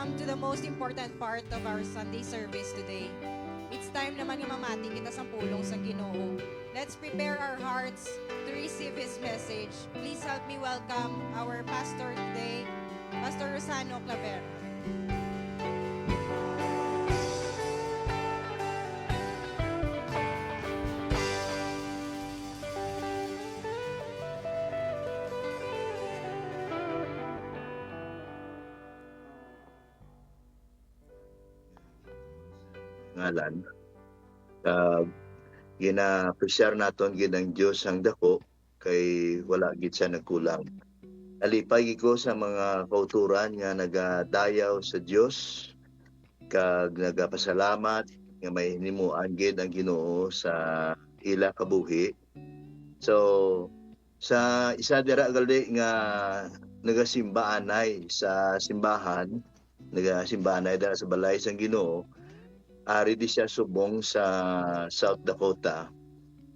come to the most important part of our Sunday service today. It's time naman nga mamati kita sa pulong sa Ginoo. Let's prepare our hearts to receive His message. Please help me welcome our pastor today, Pastor Rosano Claver. Ngalan gina-presyar naton ginang Dios ang dako kay wala gid siya nagkulang. Alipay ko sa mga kauturan nga nagadayaw sa Dios kag nagapasalamat nga may himuan gid ang Ginoo sa ila kabuhi. So sa isa dira gali nga nagasimba anay sa simbahan, nagasimba anay dira sa balay sang Ginoo. Ari di siya subong sa South Dakota.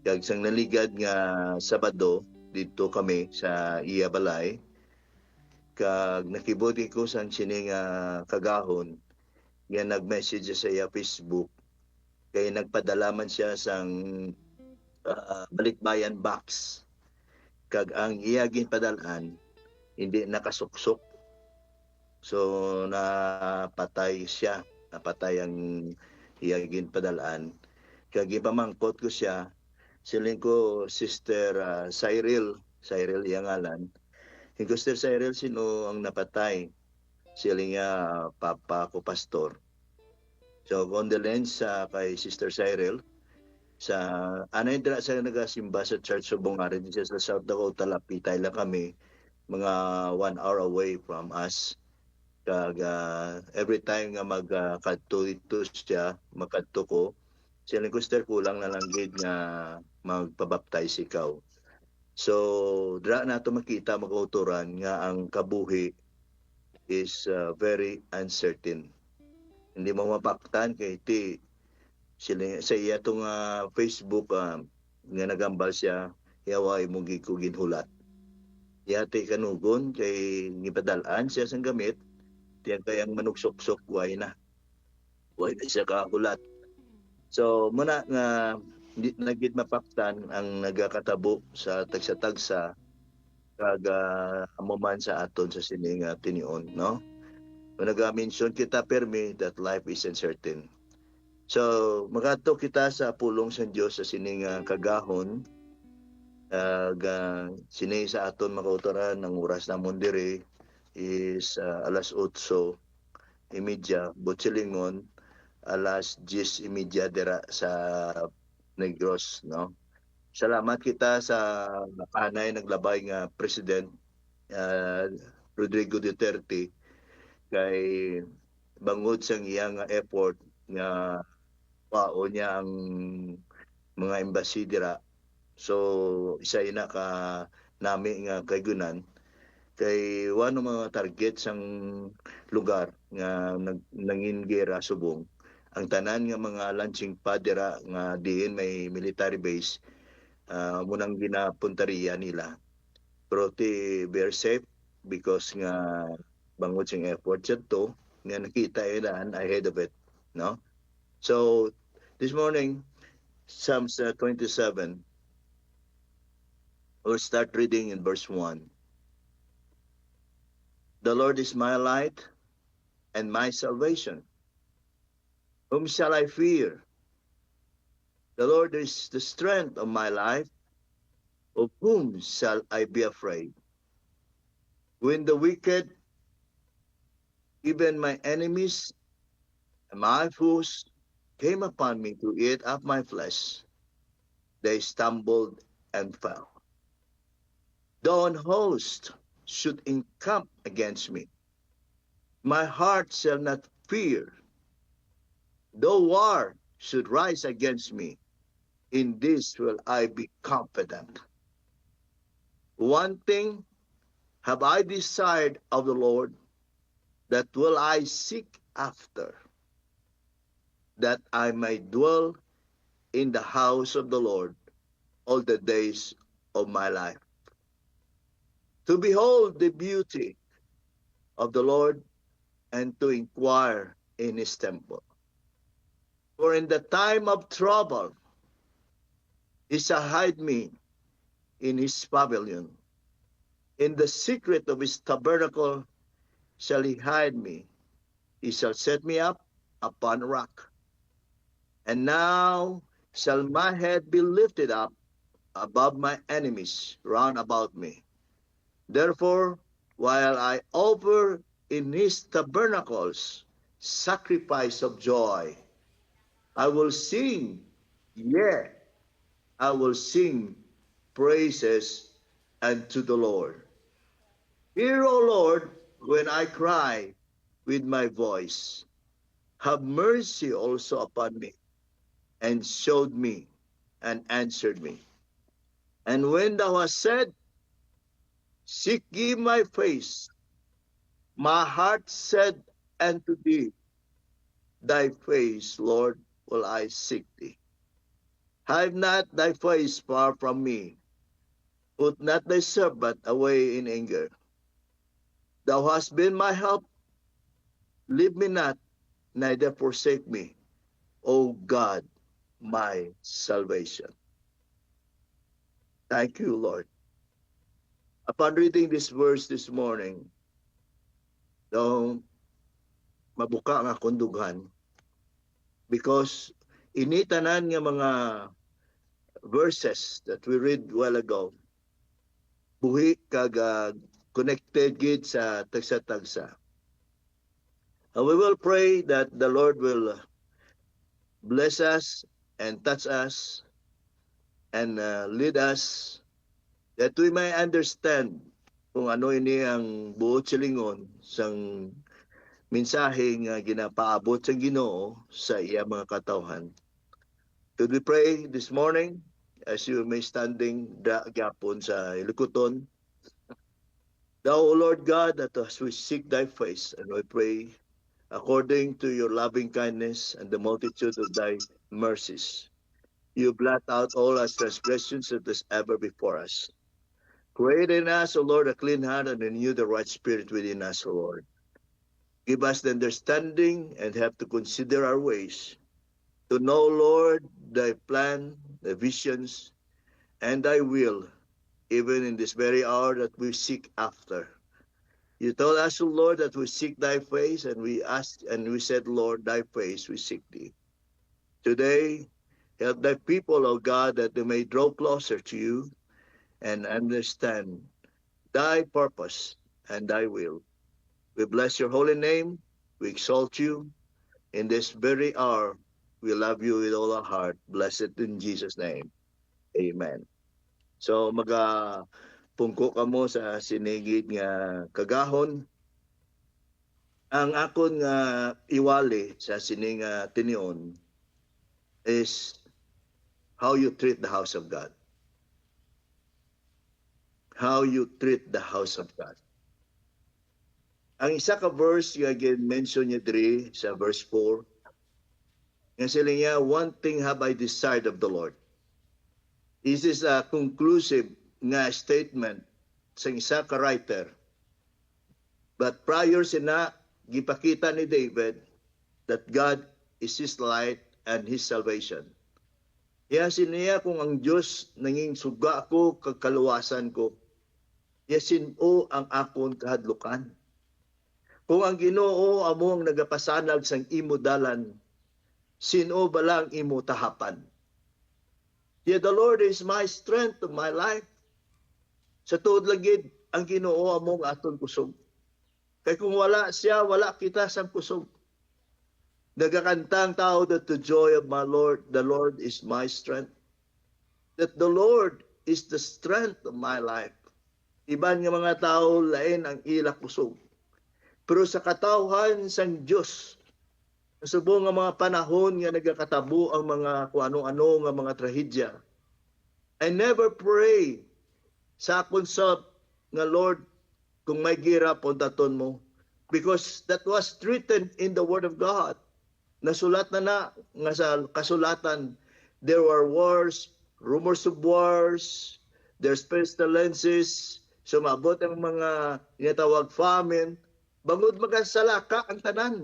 Kag sang naligad nga Sabado dito kami sa iya balay. Kag nakibuti ko sang sini nga kagahon nga nag-message sa iya Facebook kay nagpadala man siya sang balikbayan box. Kag ang iya ginpadalan hindi nakasuksok. So napatay siya, napatay ang iya ginpadalaan. Kag ipamangkot ko siya, siling ko Sister Cyril iya ngalan. Hingo Sister Cyril, sino ang napatay? Siling niya papa ko pastor. So condolence kay Sister Cyril sa anay dira sa nagasimba sa Church of Bungari din siya sa South Dakota, lapitay lang kami, mga 1 hour away from us. Kag every time nga magkadto ito siya, makadto ko, siya ko Sister, kulang na lang gid nga magpabaptize ikaw. So dra nato makita makauturan nga ang kabuhi is very uncertain. Hindi mo mapaktan kay ti sila sa iya tong Facebook nga nagambal siya, yaway mo gid ko ginhulat. Yate kanugon kay gipadalaan siya sang gamit, tiyan kayang manugsok-sok way na siya kahulat. So muna nga hindi na gid mapaktan ang nagakatabo sa tagsa-tagsa kag amuman sa aton sa sining tinion, no? Nag-mention kita permi that life is uncertain. So magadto kita sa pulong sa Dios sa sining kagahon. Sini sa aton makauturan ng oras namon diri is alas 8:30, Butchilingon alas 10:30 dira sa Negros, no? Salamat kita sa anay naglabay nga President Rodrigo Duterte kay bangod sang iyang effort nga pao niya ang mga embassy dira. So isa ina ka nami nga kaygunan kay one mga target sang lugar nga nangin gera subong ang tanan nga mga launching pad dira nga diin may military base munang ginapuntariya nila. Pero ti very safe because nga bangod sing effort siya to nga nakita ilan ahead of it, no? So this morning Psalms 27, we'll start reading in verse 1. The Lord is my light and my salvation. Whom shall I fear? The Lord is the strength of my life. Of whom shall I be afraid? When the wicked, even my enemies and my foes, came upon me to eat up my flesh, they stumbled and fell. Though an host should encamp against me, my heart shall not fear. Though war should rise against me, in this will I be confident. One thing have I desired of the Lord, that will I seek after, that I may dwell in the house of the Lord all the days of my life, to behold the beauty of the Lord and to inquire in his temple. For in the time of trouble, he shall hide me in his pavilion. In the secret of his tabernacle shall he hide me. He shall set me up upon a rock. And now shall my head be lifted up above my enemies round about me. Therefore, while I offer in his tabernacles sacrifice of joy, I will sing, yea, I will sing praises unto the Lord. Hear, O Lord, when I cry with my voice. Have mercy also upon me, and showed me, and answered me. And when thou hast said, seek ye my face, my heart said unto thee, thy face, Lord, will I seek thee. Hide not thy face far from me. Put not thy servant away in anger. Thou hast been my help. Leave me not, neither forsake me, O God, my salvation. Thank you, Lord. Upon reading this verse this morning, mabuka nga kundughan because initanan nga mga verses that we read a while ago, buhi kag connected gid sa tagsa-tagsa. We will pray that the Lord will bless us and touch us and lead us that we may understand kung ano ini ang buot silingon sang mensahe nga ginapaabot sa Ginoo sa iya mga katawhan. Could we pray this morning as you may standing gapon sa ilukuton? Thou, O Lord God, that as we seek thy face, and we pray according to your loving kindness and the multitude of thy mercies, you blot out all our transgressions that is ever before us. Create in us, O Lord, a clean heart and renew the right spirit within us, O Lord. Give us the understanding and have to consider our ways, to know, Lord, thy plan, thy visions, and thy will, even in this very hour that we seek after. You told us, O Lord, that we seek thy face, and we asked, and we said, Lord, thy face we seek thee. Today, help thy people, O God, that they may draw closer to you and understand thy purpose and thy will. We bless your holy name. We exalt you. In this very hour, we love you with all our heart. Bless it in Jesus' name. Amen. So, pungko ka mo sa sinigid nga kagahon. Ang akon nga iwali sa sining tinion is how you treat the house of God. How you treat the house of God. Ang isa ka verse nga mention niya diri sa verse 4, nga sila niya, one thing have I desired of the Lord. This is a conclusive nga statement sa isa ka writer. But prior sina, gipakita ni David that God is his light and his salvation. Iyasin niya kung ang Diyos nanging suga ko kag kaluwasan ko. Yasin o ang akon kahadlukan. Kung ang Ginoo amo ang nagapasanag sang imo dalan, sino ba lang imo tahapan? Yet the Lord is my strength of my life. Sa tuod lagid ang Ginoo amo ang aton kusog. Kay kung wala siya, wala kita sang kusog. Nagakantang tao that the joy of my Lord, the Lord is my strength. That the Lord is the strength of my life. Iban nga mga tao lain ang ila kusog. Pero sa katawhan sang Dios, sa buong nga mga panahon nga nagakatabo ang mga kung ano-ano nga mga trahedya, I never pray sa akon sa nga Lord kung may gira pondaton mo, because that was written in the Word of God. Nasulat na nga sa kasulatan, there were wars, rumors of wars, there's pestilences, sumabot ang mga tinatawag famine, bangod magasalaka ang tanan.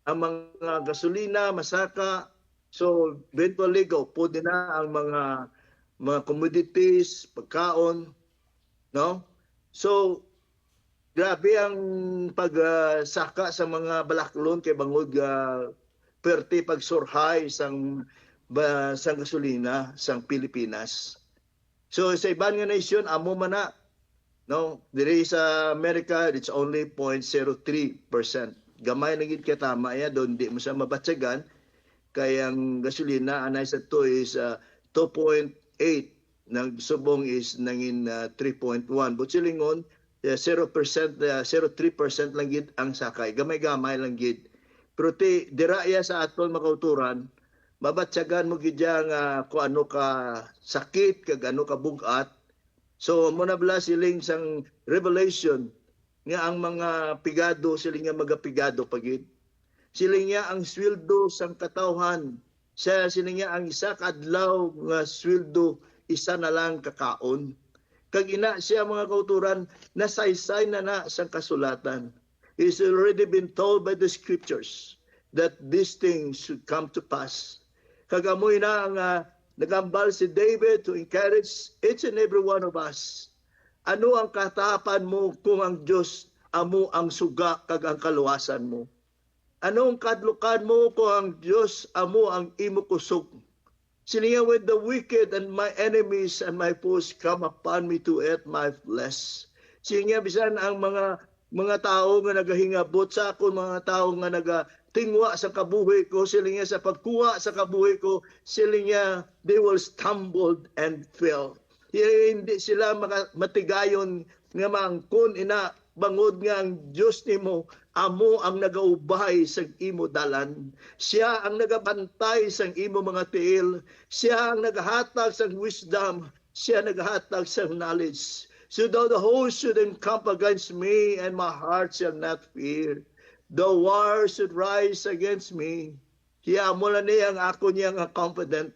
Ang mga gasolina, masaka, so eventually po din na ang mga commodities, pagkaon, no? So grabe ang pagsaka sa mga balaklon kay bangod perti pagsurhay sang gasolina sang Pilipinas. So sa ibang nga nation amo man na, no, diri sa America it's only 0.03%. Gamay na gid katama ya don di mo sa mabatsagan kay ang gasolina anay sa to is 2.8, nagsubong is nangin 3.1. But silingon 0%, 0.3% lang gid ang sakay. Gamay-gamay lang gid. Pero dira ya sa aton makauturan, mabatsagan mo gid nga kung ano ka sakit, kag ano ka bugat. So mo na bala siling sang Revelation nga ang mga pigado siling nga magapigado pagid. Siling nga ang sweldo sang katawhan. Siling nga ang isa ka adlaw nga sweldo isa na lang kakaon. Kag ina siya mga kauturan, nasaysay na sa kasulatan. It's already been told by the scriptures that these things should come to pass. Kag amoy na ang nagambal si David to encourage each and every one of us. Ano ang katapan mo kung ang Diyos amo ang suga kag ang kaluwasan mo? Ano ang kadlukan mo kung ang Diyos amo ang imo kusog? Sininga, when the wicked and my enemies and my foes come upon me to eat my flesh. Sininga, bisan ang mga tao nga nagahingabot sa akon, mga tao nga nagatingwa sa kabuhi ko, sininga sa pagkuha sa kabuhi ko, sininga, they will stumble and fail. Hindi sila matigayon nga maangkon ina bangod nga ang Diyos nimo amo ang nagaubay sa imo dalan. Siya ang nagabantay sa imo mga tiil. Siya ang nagahatag sa wisdom. Siya nagahatag sa knowledge. So though the host should encamp against me, and my heart shall not fear. Though war should rise against me, siya mo na niya ang ako niya nga confident.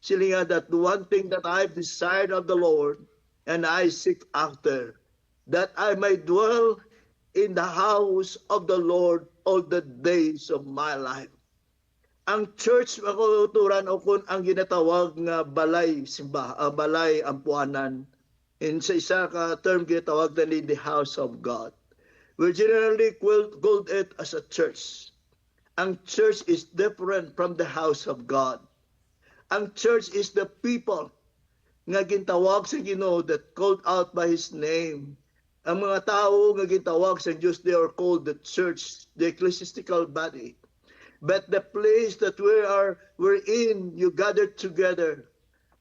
Sila nga that the one thing that I've desired of the Lord, and I seek after, that I may dwell in the house of the Lord all the days of my life. Ang church makauturan o kung ang ginatawag nga balay balay ampuanan, in sa isa ka term ginatawag na ni the house of God. We generally called it as a church. Ang church is different from the house of God. Ang church is the people nga gintawag sa Ginoo that called out by His name. Ang mga tao nga gitawag sa Diyos, they are called the church, the ecclesiastical body. But the place that we're in, you gathered together,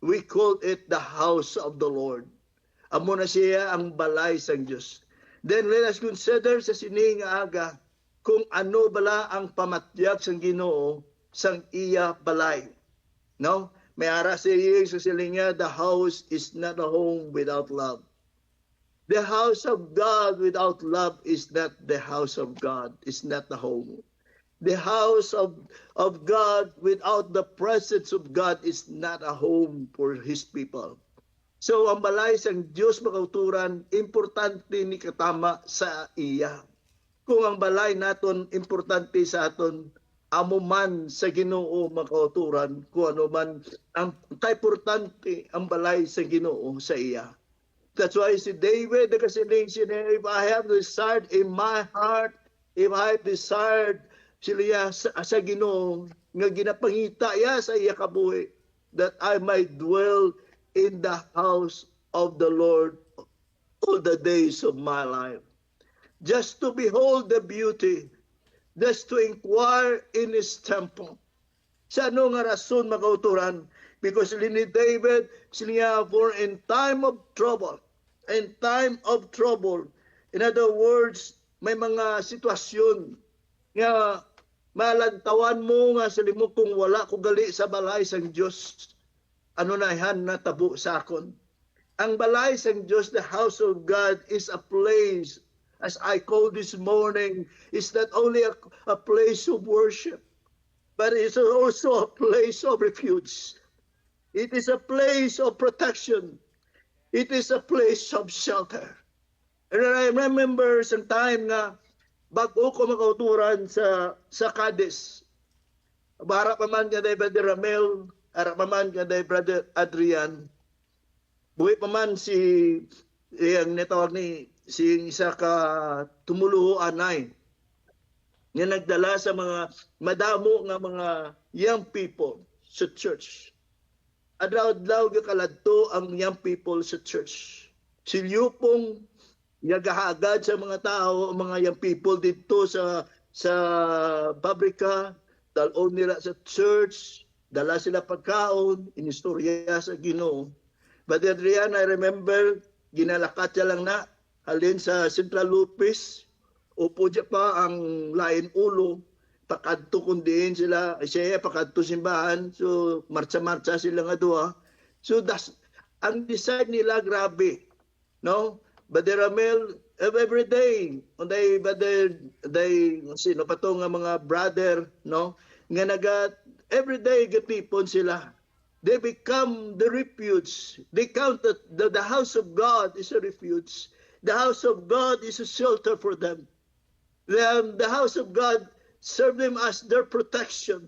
we call it the house of the Lord. Amo na siya ang balay sa Diyos. Then let us consider sa sining aga kung ano bala ang pamatyag sa Ginoo sang iya balay. No? May ara siya sa silinga, the house is not a home without love. The house of God without love is not the house of God. It's not the home. The house of God without the presence of God is not a home for His people. So ang balay sang Diyos makauturan, importante ni katama sa iya. Kung ang balay naton importante sa aton, amo man sa Ginoo makauturan, kung ano man ang kaimportante ang balay sa Ginoo sa iya. That's why si David, nakasiling siya, if I have desired in my heart, if I have desired sila sa Ginoo, nga ginapangita ya sa iya kabuhi, that I might dwell in the house of the Lord all the days of my life. Just to behold the beauty, just to inquire in His temple. Sa ano nga rason makauturan? Because ni David, sila for in time of trouble, in other words, may mga sitwasyon nga malantawan mo nga sa limo kung wala ko gali sa balay sang Diyos. Ano na ihan na tabo sa akon? Ang balay sang Diyos, the house of God, is a place, as I called this morning, is not only a place of worship, but it's also a place of refuge. It is a place of protection. It is a place of shelter. And I remember some time nga bago ko makauturan sa Cadiz. Harap paman ka day Brother Ramel, harap paman ka day Brother Adrian. Buhi paman si yang netawag ni si isa ka tumuluan ay nga nagdala sa mga madamo nga mga young people sa church. Adlaw-adlaw kaladto ang young people sa church. Silyupong yagahagad sa mga tao, mga young people dito sa pabrika, dalon nila sa church, dala sila pagkaon, inistorya sa Ginoo. But Adrian, I remember, ginalakat siya lang na, halin sa Central Lupis, upo siya pa ang lain ulo, pakadto kundiin sila, siya pakadto simbahan, so marcha-marcha sila nga doa. So ang design nila grabe, no? Brother Ramel, every day, sino pa to nga mga brother, no? Nga every day gapipon sila. They become the refuge. They count that the house of God is a refuge. The house of God is a shelter for them. The house of God serve them as their protection.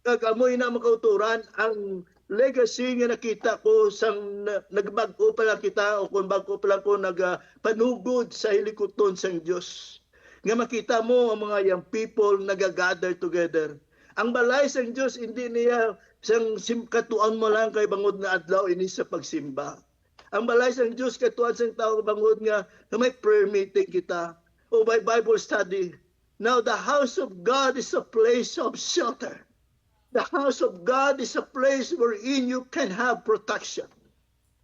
Kagamoy na makauturan ang legacy nga nakita ko sang nagbago pa lang kita o kung bago pa lang ko nagpanugod sa hilikoton sang Dios. Nga makita mo ang mga young people nagagather together. Ang balay sang Dios hindi niya sang katuan mo lang kay bangod na adlaw ini sa pagsimba. Ang balay sang Dios katuan sang tao bangod nga may prayer meeting kita o by Bible study. Now the house of God is a place of shelter. The house of God is a place wherein you can have protection.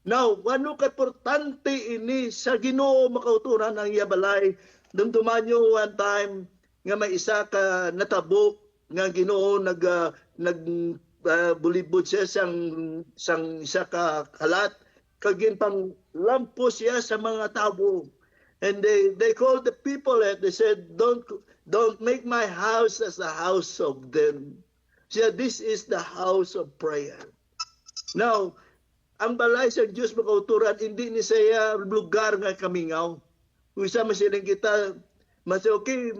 Now, wano ka importante ini sa Ginoo makauturan ng iyabalay. Dumduman nyo one time nga may isa ka natabo nga Ginoo bulibod siya sang isa ka kalat kagin pang lampos siya sa mga tabo. And they called the people and they said, don't make my house as a house of them. Siya, this is the house of prayer. Now, ang balay sa Diyos makauturan, hindi ni siya lugar nga kamingaw. Kung isa masiling kita, mas okay,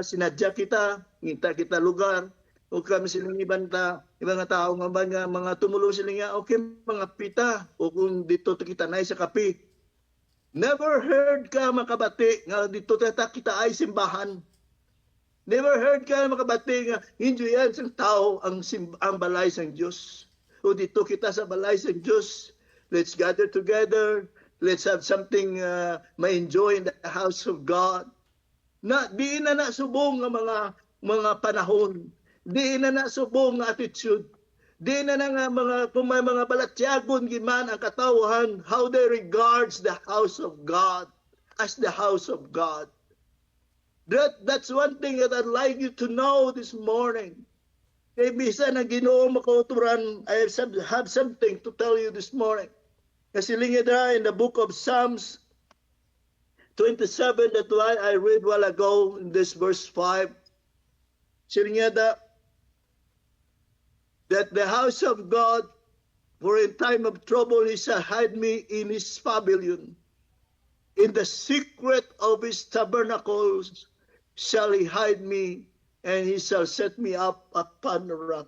sinadya kita, ngita kita lugar, o kami silang ibang tao nga ba nga, mga tumulong sila nga, okay, mga pita, o kung dito kita na sa kapi. Never heard ka makabati nga dito kita ay simbahan. Never heard ka makabati nga hindi yan sang tao ang balay sang Diyos. O dito kita sa balay sang Diyos. Let's gather together. Let's have something ma-enjoy in the house of God. Di na nasubong nga mga panahon. Di na nasubong nga attitude. Di na nga kung may mga balatyagon giman ang katawhan, how they regards the house of God as the house of God. That's one thing that I'd like you to know this morning. Kaya bisa na Ginoo makauturan, I have something to tell you this morning. Kasi lingida in the book of Psalms 27, that's why I read while ago in this verse 5. Silingida, that the house of God, for in time of trouble he shall hide me in his pavilion. In the secret of his tabernacles shall he hide me, and he shall set me up upon the rock.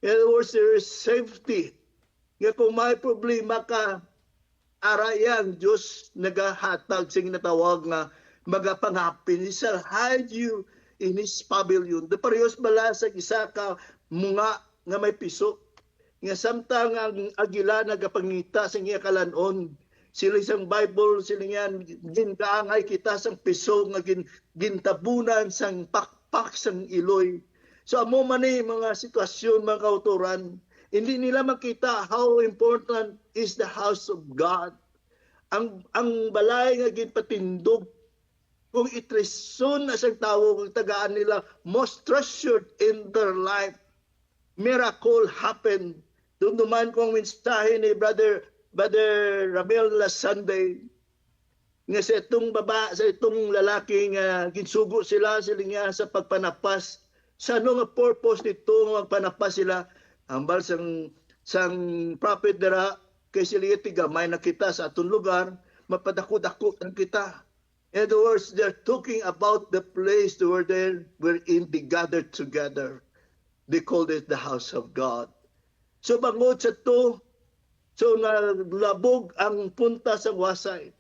In other words, there is safety. Nga kung may problema ka, arayang Diyos nagahatag sa ginatawag nga magapangapin. He shall hide you in his pavilion. The parehas bala sa isa ka mga nga may piso. Nga samtang ang agila nagapangita sa iya kalanon, sila isang Bible, sila yan, ginkaangay kita sang piso, nga gintabunan sang pakpak sang iloy. So amo man mga sitwasyon, mga kauturan, hindi nila makita how important is the house of God. Ang balay nga ginpatindog, kung itreson na sang tao, kung tagaan nila, most treasured in their life, miracle happen. Dumduman kong mensahe ni Brother Ramel last Sunday nga sa itong lalaki nga ginsugo sila nga sa pagpanapas. Sa ano nga purpose nito nga magpanapas sila? Ambal sang prophet dara kay sila tigamay na kita sa atong lugar, mapadako-dako ang kita. In other words, they're talking about the place where they were in they gathered together. They called it the house of God. So bangod sa to, so nalabog ang punta sa wasay.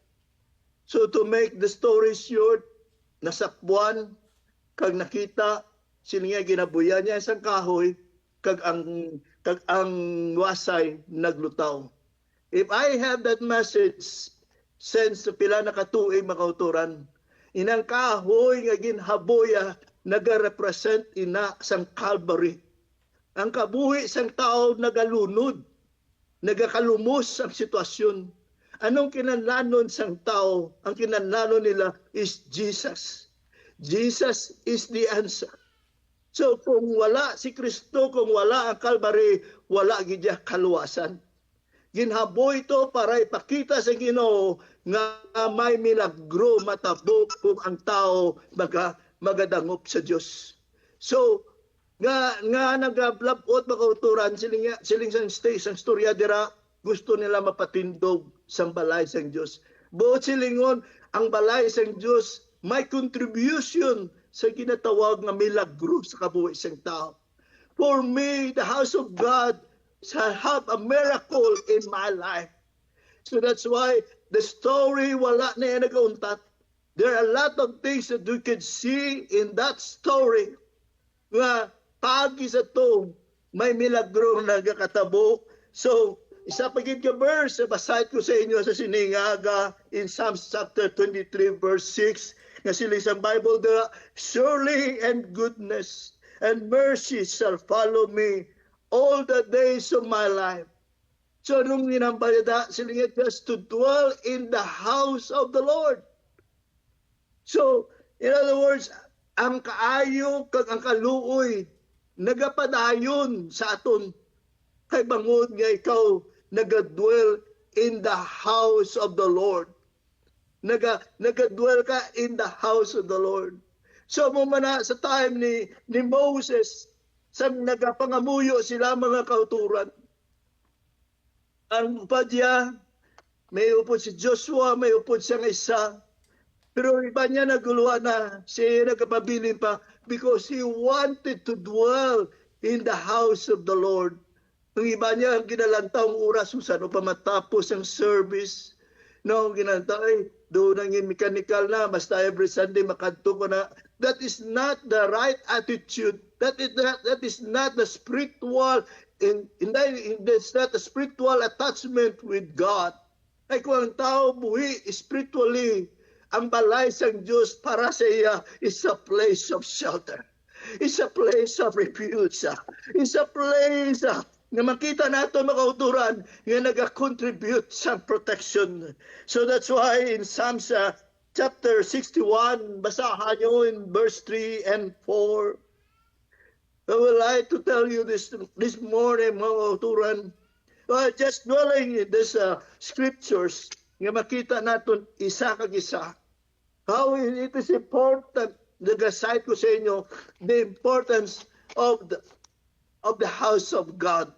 So to make the story short, nasakbuan, kag nakita, sila ginabuyan niya isang kahoy, kag ang wasay naglutaw. If I have that message, since pila na katuig makauturan, inang kahoy nga ginhaboya nagarepresent ina sang Calvary. Ang kabuhi sang tao nagalunod, nagakalumos ang sitwasyon. Anong kinanlanon sang tao? Ang kinanlanon nila is Jesus. Jesus is the answer. So kung wala si Kristo, kung wala ang Calvary, wala gidya kaluwasan. Ginhaboy ito para ipakita sa Ginoo nga may milagro matabo kung ang tao magadangop sa Dios. So nga nagablabot makauturan siling sang storya dira gusto nila mapatindog sang balay sang Dios. Buot silingon ang balay sang Dios may contribution sa ginatawag nga milagro sa kabuhi sang tao. For me, the house of God shall have a miracle in my life. So that's why the story wala na yan nagauntat. There are a lot of things that we could see in that story. Nga pagi sa to, may milagro na nagkatabo. So, isa pagit ka verse, basahin ko sa inyo sa siningaga in Psalms chapter 23 verse 6. Nga sila isang Bible there, surely and goodness and mercy shall follow me all the days of my life. So nung ginambalita, sila just to dwell in the house of the Lord. So, in other words, ang kaayo kag ang kaluoy nagapadayon sa aton kay bangod nga ikaw nagadwell in the house of the Lord. Nagadwell ka in the house of the Lord. So mo man sa time ni Moses, sa nagapangamuyo sila mga kauturan. Ang padya, may upod si Joshua, may upod siyang isa. Pero iba niya naguluhan na, siya nagkapabilin pa because he wanted to dwell in the house of the Lord. Ang iba niya, ang ginalantang oras kung saan pa matapos ang service. No, ginalantang, doon ang mechanical na, basta every Sunday makadto ko na. That is not the right attitude. That is not the spiritual, that's not the spiritual attachment with God. Ay kung ang tao buhi spiritually, ang balay sang Diyos para sa iya is a place of shelter. It's a place of refuge. It's a place na makita nato makauturan nga nag-contribute sa protection. So that's why in Psalms chapter 61, basahan nyo in verse 3 and 4. I would like to tell you this morning, mga kauturan, just dwelling in these scriptures, nga makita natin isa kag isa. How it is important, nag-cite ko sa inyo, the importance of the house of God.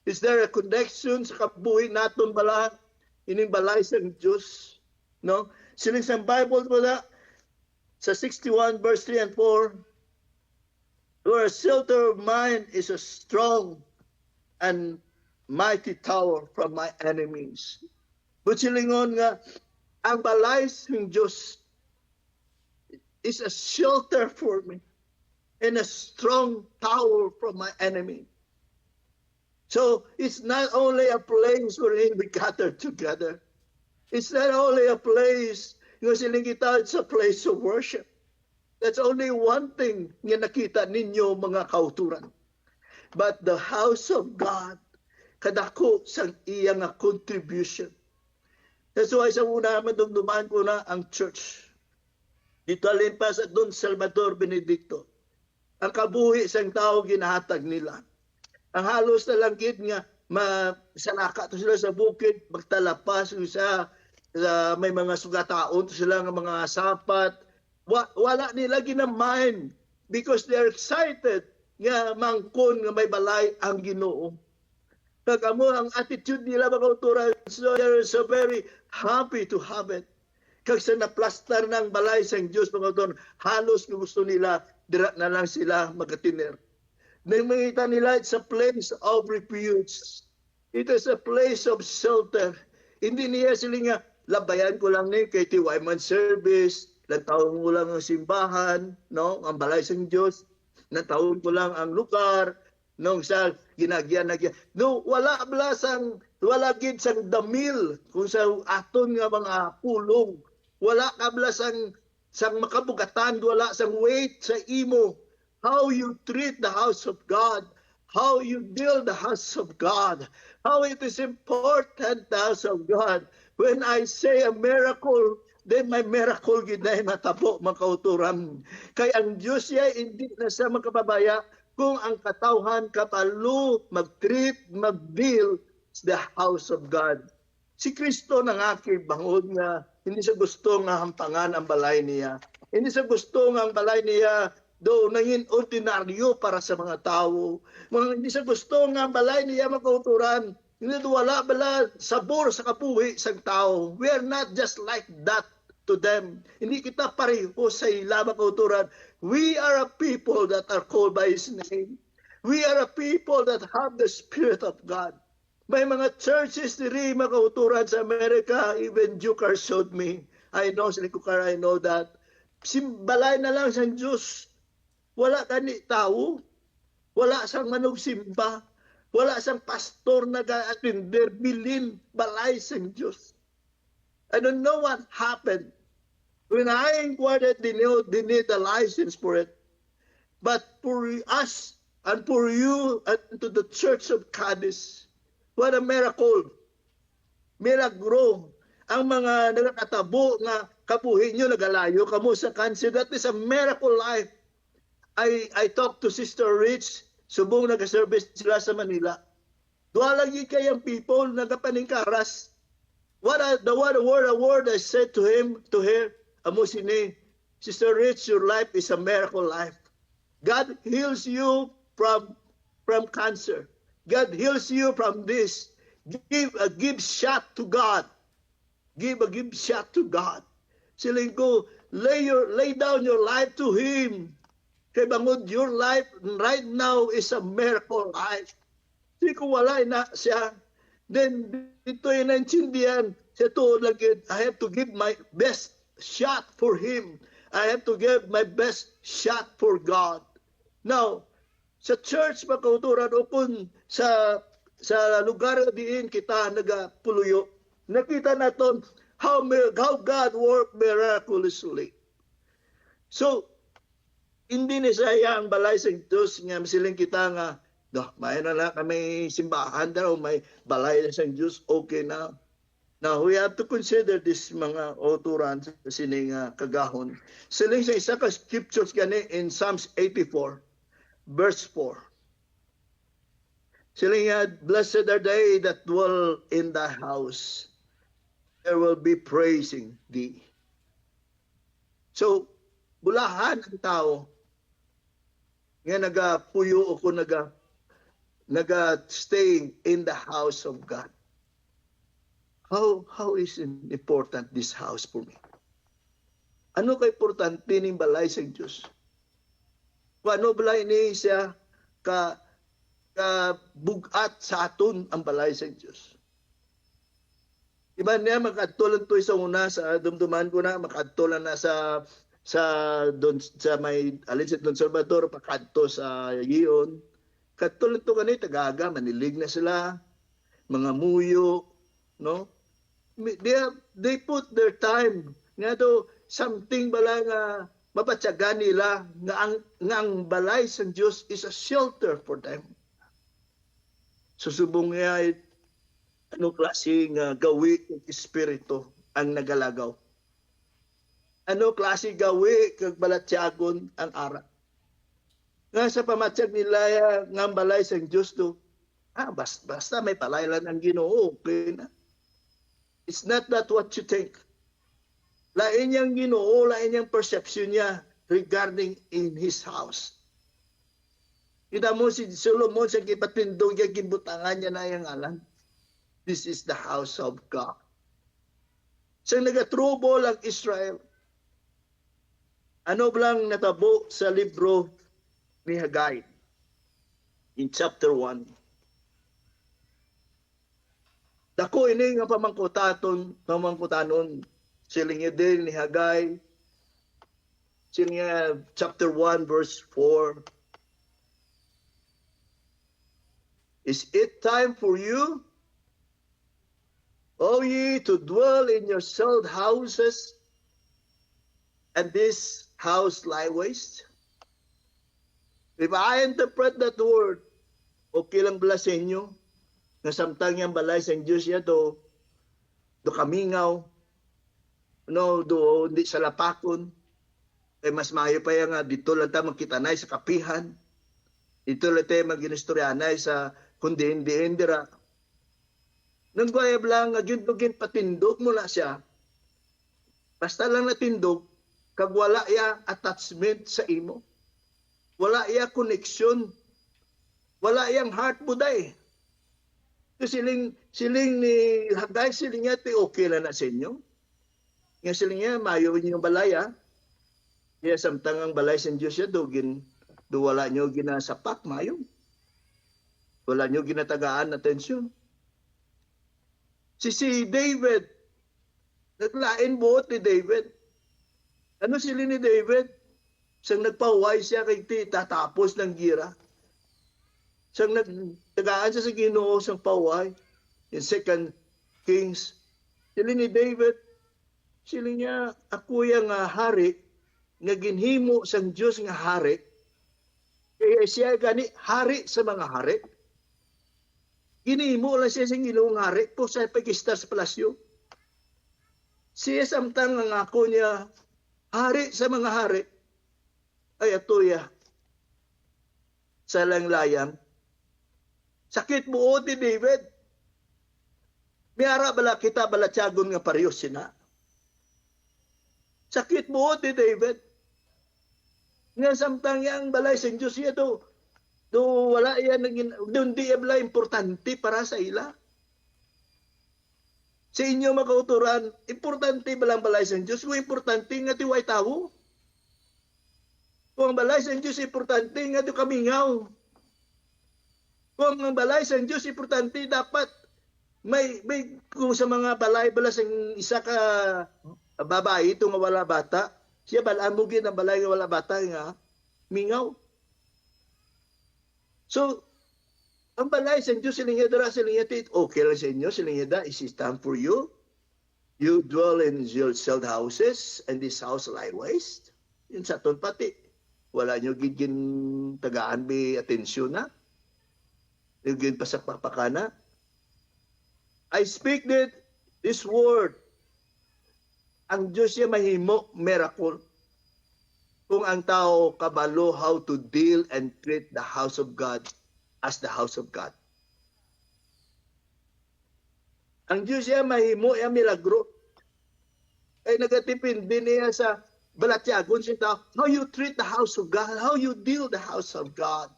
Is there a connection sa kabuhi natin bala, ining balay sa Diyos? No? Siling sa Bible pala, sa 61 verse 3 and 4, your shelter of mine is a strong and mighty tower from my enemies. But silingon nga, ang balay ng Diyos is a shelter for me and a strong tower from my enemy. So it's not only a place wherein we gather together. It's not only a place, it's a place of worship. That's only one thing nga nakita ninyo mga kauturan. But the house of God, kadako sa iyang contribution. That's why sa una madumduman ko na ang church. Dito alin pa sa Don Salvador Benedicto. Ang kabuhi sang tao ginahatag nila. Ang halos na langkit nga salaka to sila sa bukid, magtalapas sa may mga sugataon to sila nga mga sapat. Wala nila ginamind because they are excited nga mangkon nga may balay ang Ginoo. Kagamo ang attitude nila mga kauturan, so they're so very happy to have it. Kag sa naplastar ng balay sang Dios mga doon, halos gusto nila dira na lang sila magatiner. Nang makita nila, it's a place of refuge. It is a place of shelter. Hindi niya sila nga, labayan ko lang ni kay TY man service, nataon ko lang ang simbahan, no? Ang balay sang Diyos, nataon ko lang ang lugar, no? Sa ginagyan. No, wala gid sang damil kung sa aton nga mga pulong. Wala kabla sang makabugatan, wala sang weight sa imo. How you treat the house of God, how you build the house of God, how it is important the house of God. When I say a miracle, then my miracle gid na matabo makauturan. Kay ang Dios ya hindi na sa makababaya kung ang katawhan kapalo mag-treat, mag-build the house of God. Si Kristo nangakig bangod nga hindi siya gusto nga hampangan ang balay niya. Hindi siya gusto nga ang balay niya do nangin ordinaryo para sa mga tao. Hindi siya gusto nga ang balay niya makauturan. Hindi wala bala sabor sa kapuhi sa tao. We are not just like that to them. Hindi kita pareho sa ila makauturan. We are a people that are called by His name. We are a people that have the Spirit of God. May mga churches diri makauturan sa Amerika, even Jukar showed me. I know, I know that. Simbalay na lang sa Diyos. Wala kani tao. Wala sang manugsimba. Wala sang pastor na ga-attender, bilin, balay sa Diyos. I don't know what happened. When I inquired, they need a license for it. But for us and for you and to the Church of Cadiz, what a miracle. Milagro. Ang mga nagkatabo nga kapuhin nyo, nagalayo kamo sa cancer. That is a miracle life. I talked to Sister Rich, subong nag-service sila sa Manila. Dua lagi kayang people nagapaningkaras. What a word I said to her, amo sini, Sister Rich, your life is a miracle life. God heals you from cancer. God heals you from this. Give shot to God. Give shot to God. Siling ko, lay down your life to Him. Kay bangod, your life right now is a miracle life. Di ko wala na siya. Then, ito yung naintindihan. Siya to, I have to give my best shot for Him. I have to give my best shot for God. Now, sa church, makauturan o kung sa lugar diin kita nagapuluyo, nakita natin how God worked miraculously. So, hindi ni saya ang balay sa Diyos nga masiling kita nga may na kami simbahan daw, may balay sa Diyos, okay na. Now, we have to consider this mga auturan sa sining kagahon. Siling sa isa ka scriptures gani in Psalms 84, verse 4. Siling nga, blessed are they that dwell in thy house. There will be praising thee. So, bulahan ang tao nga nagapuyo o kung naga-stay in the house of God. How is important this house for me? Ano ka importante ning balay sa Diyos? Ano balay ni siya ka bugat sa aton ang balay sa Diyos? Iba niya makatulan to sa una sa dumduman ko na makatulan na sa may alin sa Don Salvador pakadto sa Gion. Katulad to kanit tagaga manilig na sila mga muyo, no? They put their time nga to something bala nga mapatsagan nila nga ang balay sa Dios is a shelter for them. Susubong nga ano klase nga gawi ng espiritu ang nagalagaw. Ano klase gawi kag balatyagon ang ara. Nga sa pamatyag nila nga balay sa Diyos do, basta may palaylan ang Ginoo, okay na. It's not that what you think. Lain niyang Ginoo, lain niyang perception niya regarding in His house. Kita mo si Solomon sa kipatindog niya, gibutangan niya na yung alam. This is the house of God. Sa nagatrouble ang Israel. Ano blang natabo sa libro ni Haggai in chapter 1? Dako ini nga pamangkutanon siling din ni Haggai siling chapter 1 verse 4. Is it time for you, O ye, to dwell in your settled houses, and this house lie waste? If I interpret that word, okay lang bala sa inyo, nga samtang yung balay sa Diyos ya do kamingaw, no, do hindi sa lapakon, ay mas maayo pa yung dito lang tayo magkitanay sa kapihan, dito lang tayo mag-inistoryanay sa kundi hindi-indira. Nang gayab lang, yun patindog mo na siya, basta lang natindog, kag wala ya attachment sa imo, wala ya connection, wala yang heart mo day. So siling ni Haggai, siling niya, okay na sa inyo. Nga siling niya, mayo niyo yung balaya. Kaya samtang ang balay sa Diyos siya, do wala niyo ginasapak, mayo. Wala niyo ginatagaan atensyon. Si David, naglain buot ni David. Ano sila ni David? Siyang nagpaway siya kay tatapos ng gira. Siyang nagtagaan siya sa Ginoo siyang paway. In 2 Kings, sila ni David, sila niya, ako yung hari, nga ginhimo sang Diyos nga hari, kaya siya gani hari sa mga hari. Ginhimo lang siya sa Ginoong hari po sa pag-istar sa palasyo. Siya samtang ang ako niya, hari sa mga hari, ay atoya, sa langlayang, sakit buot ni David. Miyara bala kita balatyagon nga parehos sina. Sakit buot ni David. Nga samtang yang balay sa Diyos siya do wala yan, doon di bala importante para sa ila. Sa inyo makauturan, importante balang balay sa Diyos, o importante nga tiway tao. Kung ang balay sa Diyos, importante nga ti kamingaw. Kung ang balay sa Diyos, importante dapat may kung sa mga balay bala sa isa ka babae ito nga wala bata, siya balaan mo gin ang balay nga wala bata nga mingaw. So, ang balay sa Diyos, silinga okay lang sa inyo, silinga is it time for you? You dwell in your settled houses, and this house lie waste. Yun sa ton pati. Wala nyo gigin tagaan may atensyon na. Gigin pasakpakana. I speak this word. Ang Diyos niya mahimo, miracle. Kung ang tao kabalo how to deal and treat the house of God as the house of God. Ang Diyos niya mahimo, yung milagro. Ay nagatipin din niya sa balatyagon siya tao, how you treat the house of God, how you deal the house of God.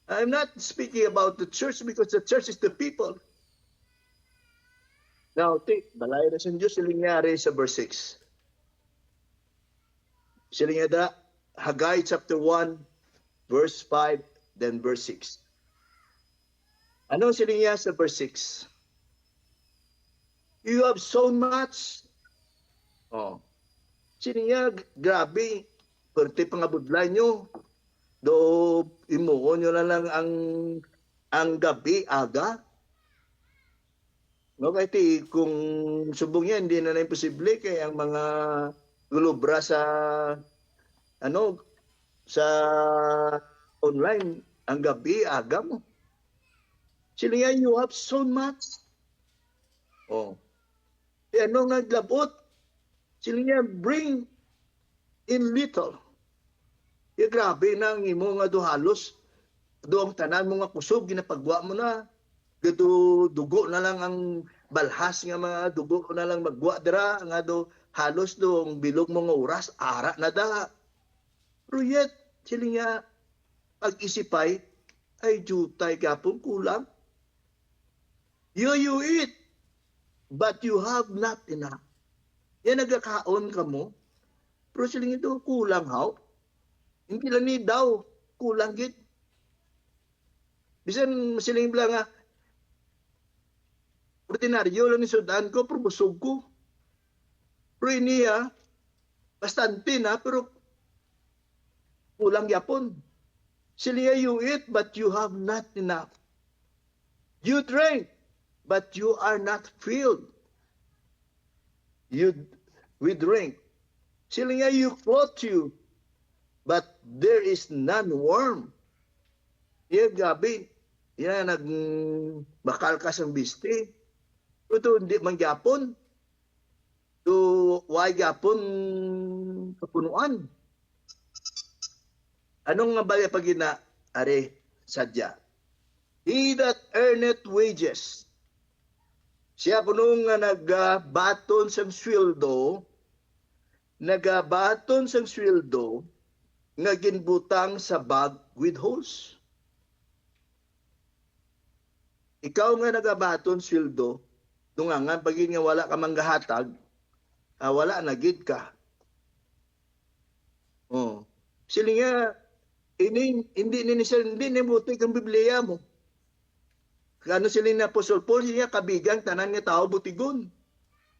I'm not speaking about the church because the church is the people. Now, balay na sa Diyos, silingyari sa verse 6. Silingyada, Haggai chapter 1, verse 5, then verse 6. Ano silingya sa verse 6? You have sown much. Oh. Silingya, grabe. Pwerte pangabudlay nyo. Do, imuon nyo na lang ang gabi, aga. No, kaya kung subong yan, hindi na imposible kaya ang mga gulubra sa sa online, ang gabi, aga mo. Sila yan, you have so much. Oh. E ano naglabot? Sila yan, bring in little. E grabe na ang imo nga halos. Doong tanan mo nga kusog, ginapagwa mo na. Gado dugo na lang ang balhas nga mga dugo na lang magwa dira nga do halos do ang bilog mo nga oras ara na da. Pero yet sila nga pag-isipay ay jutay kapon kulang. You eat. but you have not enough. Yan nagkakaon ka mo, pero siling ito kulang haw. Hindi lang ni daw, kulang gid. Bisan siling bala nga, ordinaryo lang ni sudan ko, pero busog ko. Pero iniya, bastante na, pero kulang yapon. Sila you eat, but you have not enough. You drink, but you are not filled. We drink. Sila you clothe you, but there is none warm. Iya gabi, yan bakal ka sang bisti. Ito hindi mangyapon. To why yapon kapunuan. Anong nga baya pagina are sadya? He that earneth wages. Siya kuno nga nagabaton sang sweldo, nga ginbutang sa bag with holes. Ikaw nga nagabaton sweldo, tungangan pagin nga wala ka manggahatag, wala na gid ka. Oh. Sila nga hindi ni buti kang Biblia mo. Kano sila na Apostol Paul, siya kabigang tanan nga tao butigon.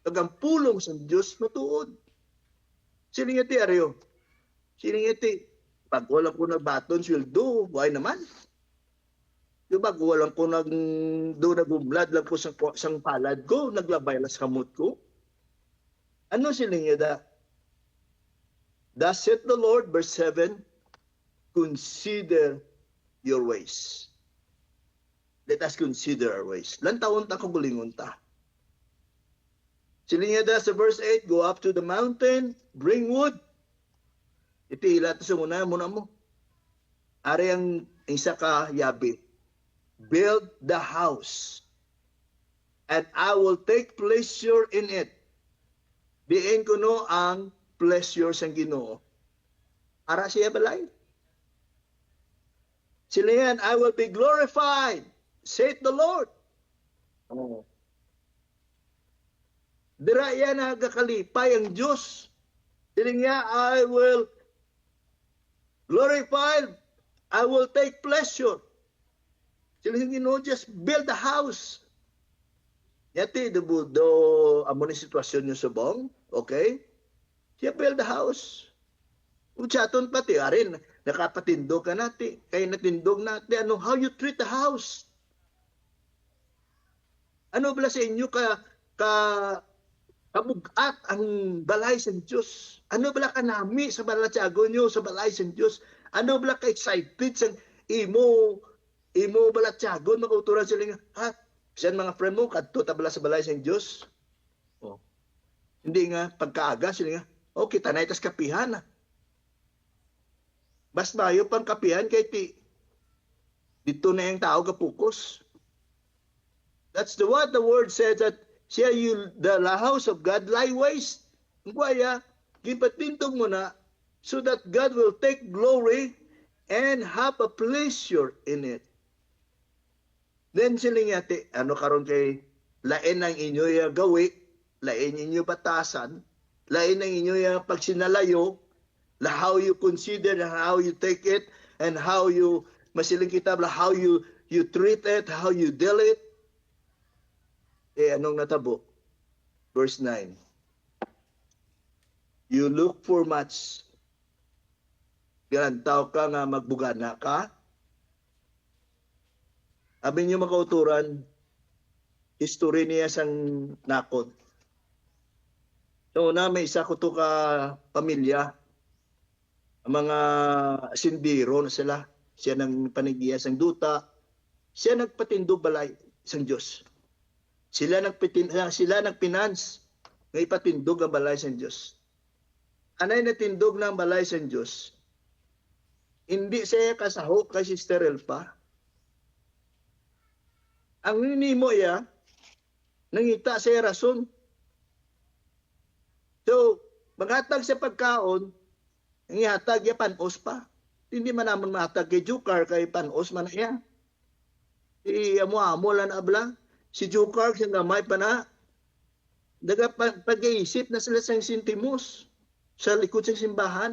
Tagang pulong sa Diyos matuod. Sila nga ti aryo. Sila nga ti pag wala ko nagbaton sweldo, why naman? Yung pag wala ko nagumlad lang ko sang palad ko, naglabay lang sa kamot ko. Ano sila nga da? Thus saith the Lord, verse 7, consider your ways. Let us consider our ways. Lantawon ta kung gulingon ta. Sila nga da sa verse 8, go up to the mountain, bring wood. Iti ila sa muna mo. Ari ang isa ka yabi. Build the house, and I will take pleasure in it. Diin ko no ang pleasure sang Ginoo. Ara siya balay. Sila yan, I will be glorified, saith the Lord. Oh. Dira yan nagakalipay ang Diyos. Sila nga, I will glorify, I will take pleasure. Sila nga, just build a house. Yati, do amo ni sitwasyon nyo subong, okay? Siya build a house. Uchaton pati, arin, nakapatindog ka natin. Kaya natindog natin, how you treat the house. Ano bala sa inyo kamugat ang balay sa Diyos? Ano bala ka nami sa balatyago nyo, sa balay sa Diyos? Ano bala ka excited sa imo balatyago, makauturan sila nga, siyan mga friend mo, kadto tabala sa balay sa Diyos. Oh. Hindi nga, pagkaaga sila nga, kita na itas kapihan na. Bas bayo pang kapihan kay dito na yung tao kapukos. That's what the word says that siya the house of God lie waste. Kaya, gipatintog mo na so that God will take glory and have a pleasure in it. Then sila nga karon kay lain ang inyo yung gawi, lain inyo batasan, lain ang inyo yung pagsinalayo, how you consider and how you take it, and how you, masiling kitab, how you treat it, how you deal it. Anong natabo? Verse 9. You look for much. Garantaw ka nga magbugana ka. Abi niyo makauturan, history niya sang nakod. So na may isa ko to ka pamilya, mga sindiro na sila. Siya nang panigiya sang duta. Siya nagpatindog balay sang Diyos. Sila nagpinance nga ipatindog ang balay sang Diyos. Anay natindog ng balay sang Diyos. Hindi siya kasaho kay Sister Elpa. Ang ninimo ya, nangita siya rason. So, maghatag sa pagkaon, ang ihatag ya panos pa. Hindi man naman mahatag kay Jukar kay panos man iya. Amo lang abla. Si Jukar siya gamay pa na. Pag-iisip na sila sa sentimos sa likod sa simbahan.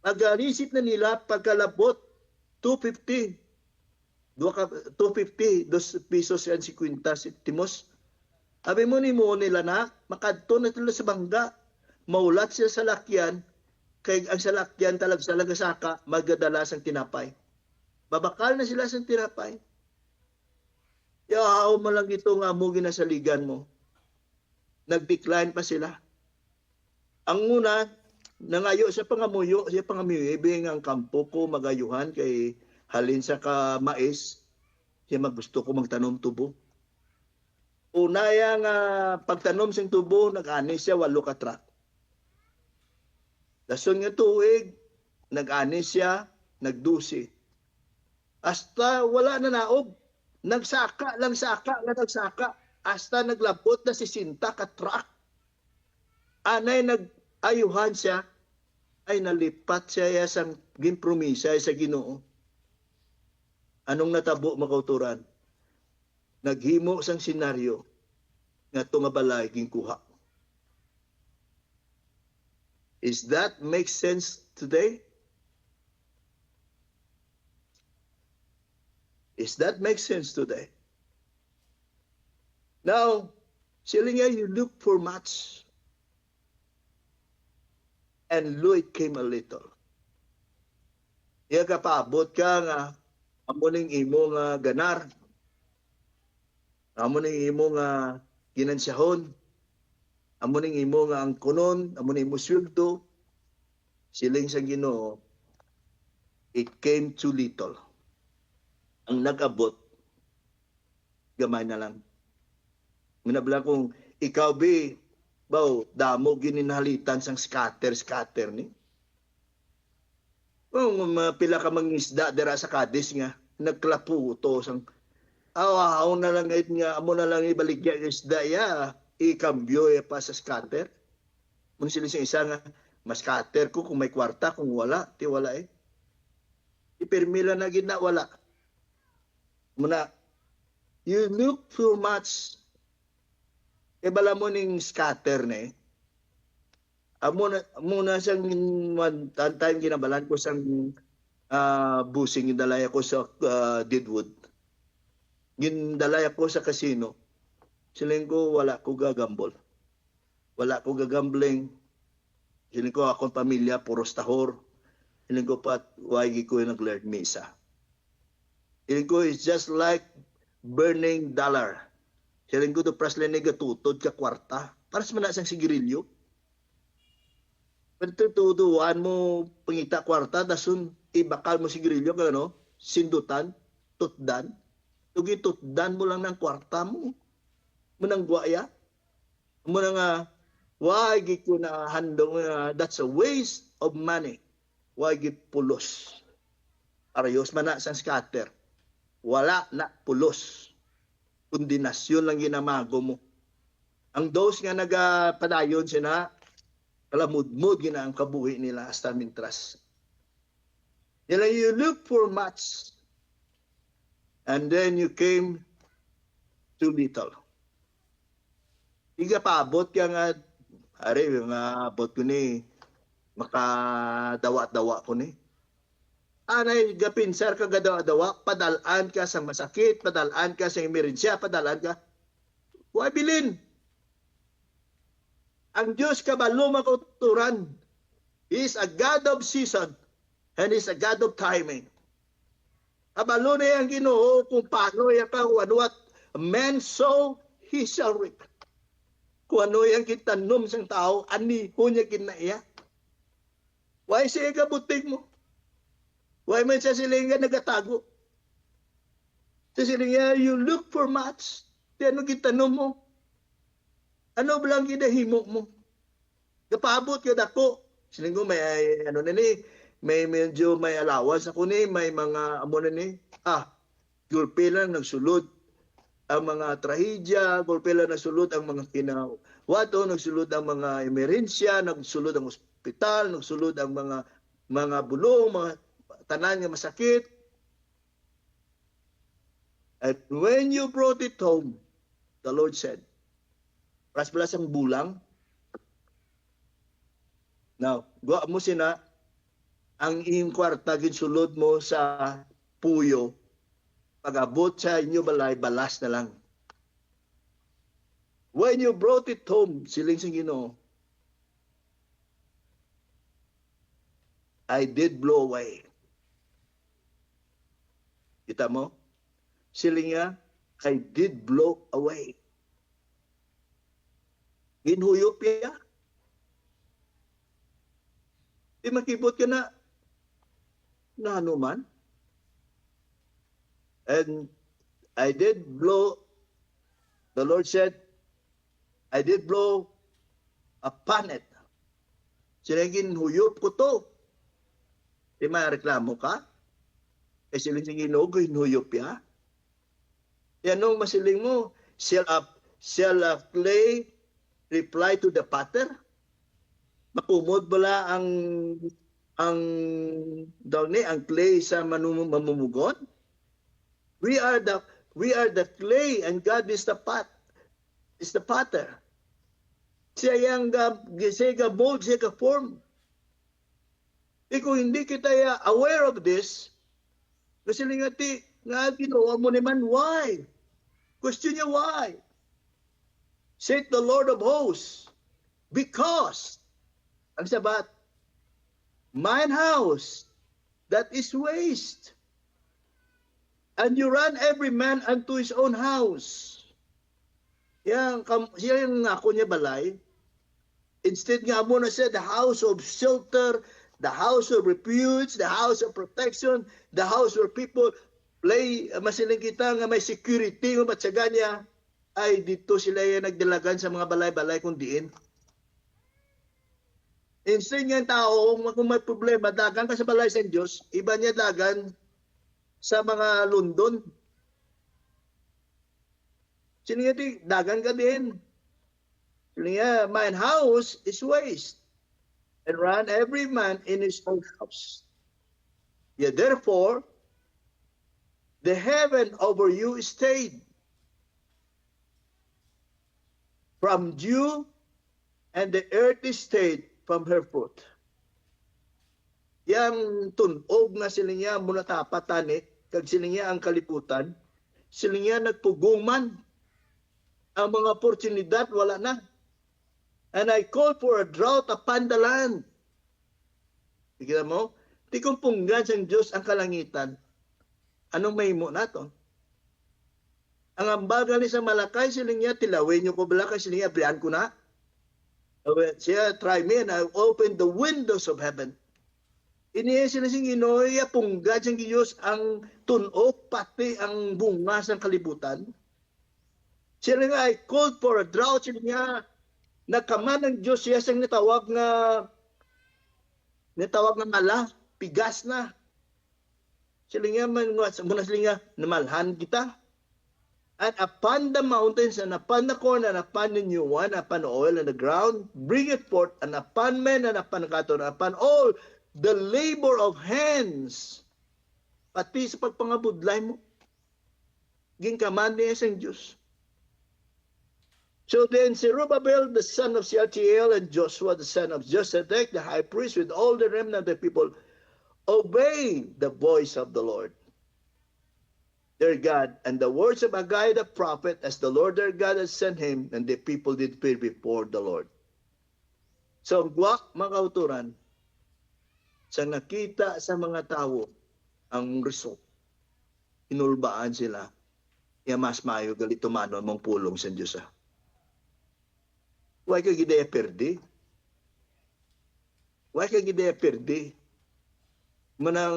Pag-iisip na nila pagkalabot 250. 250 pesos and 50 sentimos. Abi mo ni mo nila na makadto na sila sa bangga. Maulat siya sa lakyan kay ang salakyan sa lagasaka magdadala sang tinapay. Babakal na sila sa tinapay. Yaw mo lang ito nga mo ginasaligan mo. Nag-decline pa sila. Ang una, nangayo sa pangamuyo, ibig ang kampo ko magayuhan kay halin sa mais, siya maggusto ko magtanom tubo. Una yang pagtanom sing tubo, nag-ani siya 8 ka truck. Dason nga tuig, nag-ani siya, nagdusi. Hasta wala na naob. Nagsaka. Hasta naglabot na 60 ka truck. Anay nag-ayuhan siya, ay nalipat siya sa ginpromisa sa Ginoo. Anong natabo makauturan? Naghimo sang senaryo nga tumabalay ginkuha. Is that make sense today? Is that make sense today? Now, sila nga you look for much. And lo it came a little. Iya ka paabot ka nga amuning imo nga ganar. Amuning imo nga ginansyahon. Amuning imo nga ang kunon, amuning imo sweldo. Siling sa Ginoo, it came too little. Ang nag-abot, gamay na lang. Minabla kung ikaw damo gininhalitan sang scatter ni. Kung pila ka mangisda dira sa Cadiz nga, nagklaputo sang aw na lang nga amo na lang ibaligya ang isda ya, ikambyo ya pa sa scatter. Mun sila sa isa nga, mas scatter ko kung may kwarta, kung wala, ti wala eh. Ipermila na gid na wala. Muna, you look too much. E bala mo ning scatter na eh. Muna siyang one time ginabalan ko sang busing gindalaya ko sa Deadwood. Gindalaya ko sa casino. Siling ko wala ko gagambol. Wala ko gagambling. Siling ko akong pamilya puros tahor. Siling ko pat wagi ko nag-learn misa. Siling ko it's just like burning dollar. Siling ko to praslen ni gatutod ka kwarta. Para sa manasang sigarilyo. Pero tutuduan mo pangita kwarta, dasun ibakal mo sigarilyo ka no? Sindutan, tutdan. Tugi tutdan mo lang ng kwarta mo. Munang guaya. Munang why ko na handong that's a waste of money. Why pulos. Arayos man na sang scatter. Wala na pulos. Kondinasyon lang ginamago mo. Ang dose nga nagapadayon sina kalamudmud gina ang kabuhi nila hasta mintras. Nila you look for much and then you came too little. Iga paabot ka nga are nga abot ko ni makadawa-dawa ko ni. Anay gapinsar ka gadawa-dawa, padalaan ka sa masakit, padalaan ka sa emerensya, padalaan ka. Huwag bilin. Ang Diyos kabalo makauturan. He is a God of season and He is a God of timing. Kabalo na yung Ginoo kung paano yung kahuanuat. Man sow, he shall reap. Kung ano yung kitanom sang tao, ani ho niya kinaiya. Why siya kabutig mo? Why man sa silinga nagatago? Sa silinga, you look for much. Di ano kitanom mo? Ano bilang kinahimo mo? Kapabot ka dako. Silingo may ano na ni, may medyo may allowance ako ni, may mga amo na ni. Gulpe lang nagsulod ang mga trahedya, gulpe lang nagsulod ang mga kinawato, nagsulod ang mga emerensya, nagsulod ang ospital, nagsulod ang mga bulong, mga tanan nga masakit. And when you brought it home, the Lord said, Pras-pras ang bulang. Now, guwa mo sina, ang iyong kwarta ginsulod mo sa puyo, pag-abot sa inyo balay, balas na lang. When you brought it home, siling sing Ginoo, I did blow away. Kita mo? Siling niya, I did blow away. Ginhuyop niya. Di makibot ka na anuman. And I did blow, the Lord said, I did blow upon it. Sinagin huyop ko to. Di mareklamo ka? Eh siling sing Ginoo, hinuyop ya. Yan nung masiling mo, shall a clay reply to the potter? Makumod bala ang daw ni ang clay sa mamumugon? We are the clay and God is the potter. Siya yang siya mold, siya form. Kung hindi kita aware of this, kasi nga ginawa mo naman, why? Question niya why? Said the Lord of hosts, because, ang sabat, mine house that is waste, and you run every man unto his own house. Siya yung ako niya balay. Instead nga mo na siya, the house of shelter, the house of refuge, the house of protection, the house where people play, masiling kita nga may security, matsaga niya, ay dito sila yung nagdalagan sa mga balay-balay kung diin. Instead nga tao, kung may problema, dagan ka sa balay sa Diyos, iba niya dagan sa mga London. Sino nga dagan ka din. Sino nga, mine house is waste, and run every man in his own house. Yet therefore, the heaven over you stayed from dew, and the earth is stayed from her fruit. Yang tunog na sila niya muna tapatani, kag sila niya ang kaliputan, sila niya nagpuguman. Ang mga oportunidad wala na. And I call for a drought upon the land. Tignan mo, di kung punggan sa Diyos ang kalangitan, anong mahimo nato? Ang ambaga ni sa Malakay, sila niya, tilawin niyo ko bala, kasi niya, brian ko na. Siya, try me and I open the windows of heaven. Iniya sila sing Ginoo, punggad sa Diyos ang tunok, pati ang bunga sa kalibutan. Sila nga, I called for a drought, sila niya, nakaman ng Diyos siya sang nitawag na mala, pigas na. Sila nga, muna sila nga, namalhan kita. And upon the mountains, and upon the corn, and upon the new one, upon oil and the ground, bring it forth, and upon men, and upon cotton, and upon all the labor of hands. Pati sa pagpangabudlay mo, ginkaman niya sa Diyos. So then Zerubbabel, the son of Shealtiel, and Joshua, the son of Josedek, the high priest, with all the remnant of the people, obey the voice of the Lord their God, and the words of Haggai the prophet, as the Lord their God has sent him, and the people did fear before the Lord. So, mga kauturan, sa nakita sa mga tao, ang result, inulbaan sila, mas mayo galito manon mong pulong sa Diyos. Huwag ka gidaya perdi. Huwag ka gidaya perdi. Manang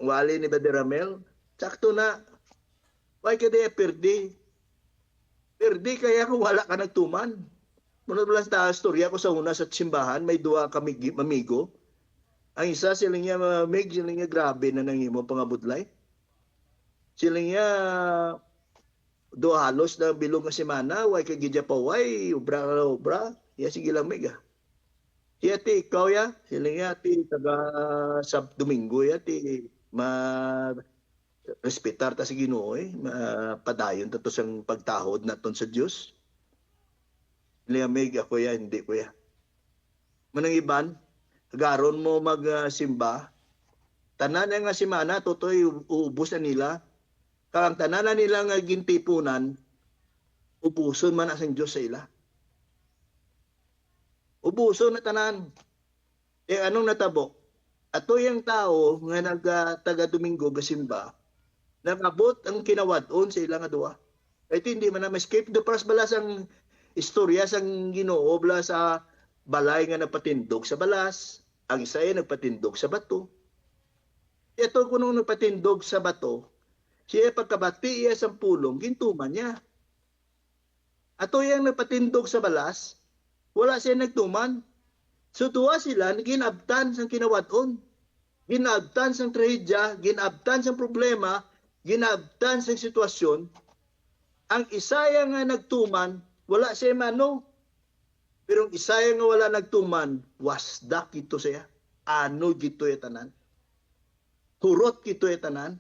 wali ni Baderamel, sakto na. Huwag ka gidaya perdi. Perdi kaya kung wala ka nagtuman. Muna pala sa storya ko sa una sa simbahan, may dua kami amigo. Ang isa sila niya mamig, sila niya grabe na nangimo pangabudlay. Sila niya do halos na bilog nga semana, way kay gidya pa way, obra. Ya sige lang mega. Siya ti ikaw ya, sila nga ti taga sa Domingo ya ti respetar ta sa Ginoo padayon ta to sang pagtahod naton sa Dios. Nilamig ako ya, hindi ko ya. Manang iban, garon mo magsimba, tanan nga simana, totoy uubos na nila. Kang tanan na nila nga gintipunan, ubuson man asang Diyos sa ila. Ubuson na tanan. Anong natabo? Ato yung tao nga taga Domingo gasimba, nagabot ang kinawadon sa ilang adua. Ito hindi man na ma-escape. The first balas ang istorya sang Ginoo bala sa balay nga nagpatindog sa balas, ang isa ay nagpatindog sa bato. Ito kung nagpatindog sa bato, siya pagkabati iya sa pulong, gintuman niya. Ato yung nagpatindog sa balas, wala siya nagtuman. So tuwa sila, ginabtan sa kinawaton. Ginabtan sa trahedya, ginabtan sa problema, ginabtan sa sitwasyon. Ang Isaya nga nagtuman, wala siya mano. Pero ang Isaya nga wala nagtuman, wasdak ito siya. Ano gito yung tanan? Hurot gito yung tanan?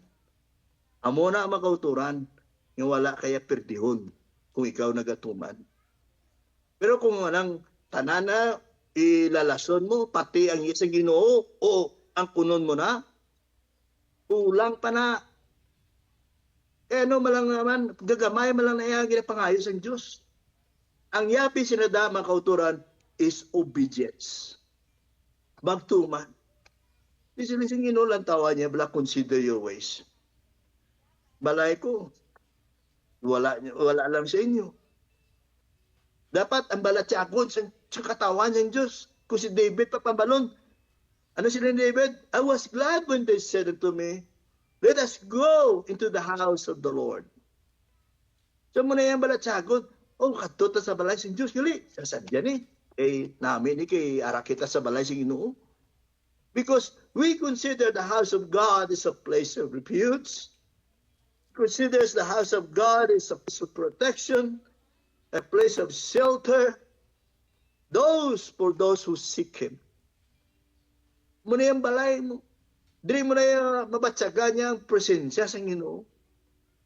Amo na ang makauturan nga wala kaya perdihon kung ikaw nagatuman. Pero kung anang tanan na ilalason mo, pati ang isang Ginoo o ang kunon mo na, kulang pa na. Ano malang naman, gagamay malang na iya ginapangayos ang Diyos. Ang yapi sinadama kauturan is obedience. Magtuman. Isilising Ginoo lang tawa niya, bala consider your ways. Balay ko, wala lang sa inyo. Dapat ang balat siya ako sa katawan ng Diyos. Kung si David papambalon, ano sila ni David? I was glad when they said unto me, let us go into the house of the Lord. So muna yung balat siya ako, katuta sa balay ng Diyos. Gali, sasadya ni. Namin ni kay arakita sa balay ng Ginoo. Because we consider the house of God is a place of refuge. Considers the house of God is a place of protection, a place of shelter, for those who seek Him. Muna yung balay mo. Dili mo na yung mabatsagan niya ang presensya sa Ginoo.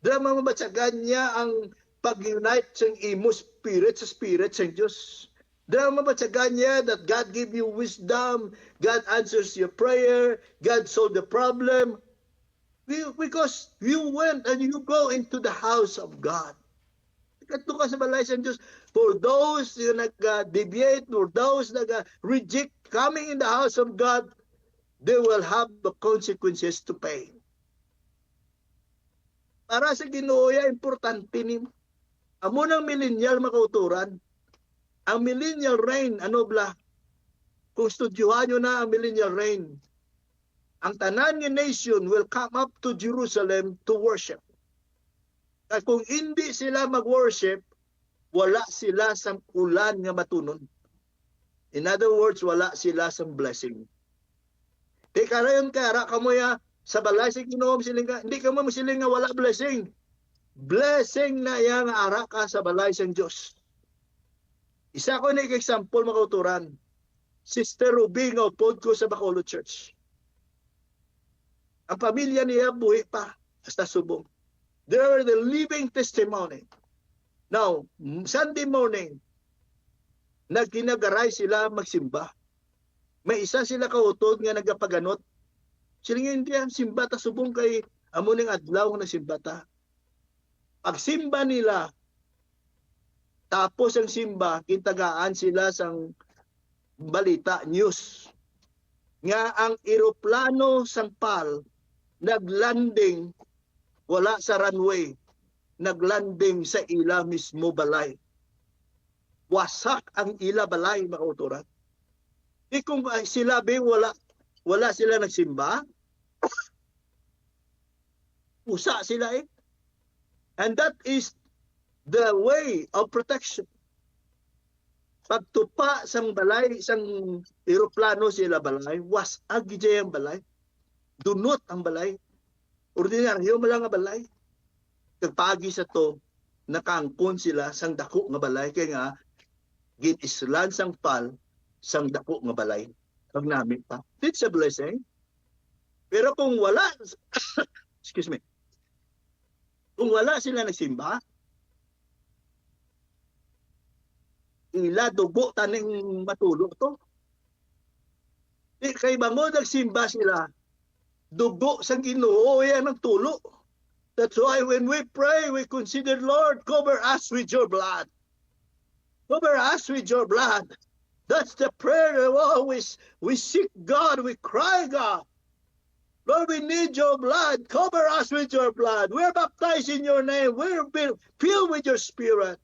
Dili mo mabatsagan niya ang pag-unite sa imo spirit sa spirit sa Diyos. Dili mo mabatsagan niya that God give you wisdom, God answers your prayer, God solve the problem. Because you went and you go into the house of God. Ikato ka sa balay sa Diyos. For those na nag-deviate, for those na nag-reject coming in the house of God, they will have the consequences to pay. Para sa Ginoo, importante ni amo ng millennial makauturan. Ang millennial reign, ano bla? Kung studyuhan nyo na ang millennial reign, ang tanan ng nation will come up to Jerusalem to worship. At kung hindi sila mag-worship, wala sila sa ulan nga matunon. In other words, wala sila sa blessing. Di karayon kara kamoya sa balay sa Ginoo siling ka, hindi ka mo siling nga wala blessing. Blessing na yang ara ka sa balay sa Dios. Isa ko na example makauturan. Sister Ruby nga upod ko sa Bacolod Church. Ang pamilya niya buhi pa hasta subong. They are the living testimony. Now, Sunday morning, nagkinagaray sila magsimba. May isa sila kautod nga nagapaganot. Sila nga hindi simba ta subong kay amuning adlaw na simba ta. Pagsimba nila, tapos ang simba, kintagaan sila sang balita, news. Nga ang eroplano sang PAL naglanding wala sa runway, naglanding sa ila mismo balay. Wasak ang ila balay, makauturan. Di kung sila wala sila nagsimba, usa sila eh. And that is the way of protection. Pagtupa sang balay, sang eroplano sila balay, wasag ang balay. Dunot ang balay. Ordinaryo malang nga balay. Kagpagi sa to, nakangkon sila sang dako nga balay. Kaya nga, ginislan sang PAL, sang dako nga balay. Pag namin pa. It's a blessing. Pero kung wala, excuse me, kung wala sila nagsimba, ila dugo taning matulog to. Di kay bango nagsimba sila, dugo sa Ginoo yan ang tulo. That's why when we pray, we consider, Lord, cover us with your blood. Cover us with your blood. That's the prayer of always. We seek God, we cry God. Lord, we need your blood. Cover us with your blood. We're baptized in your name. We're filled with your spirit.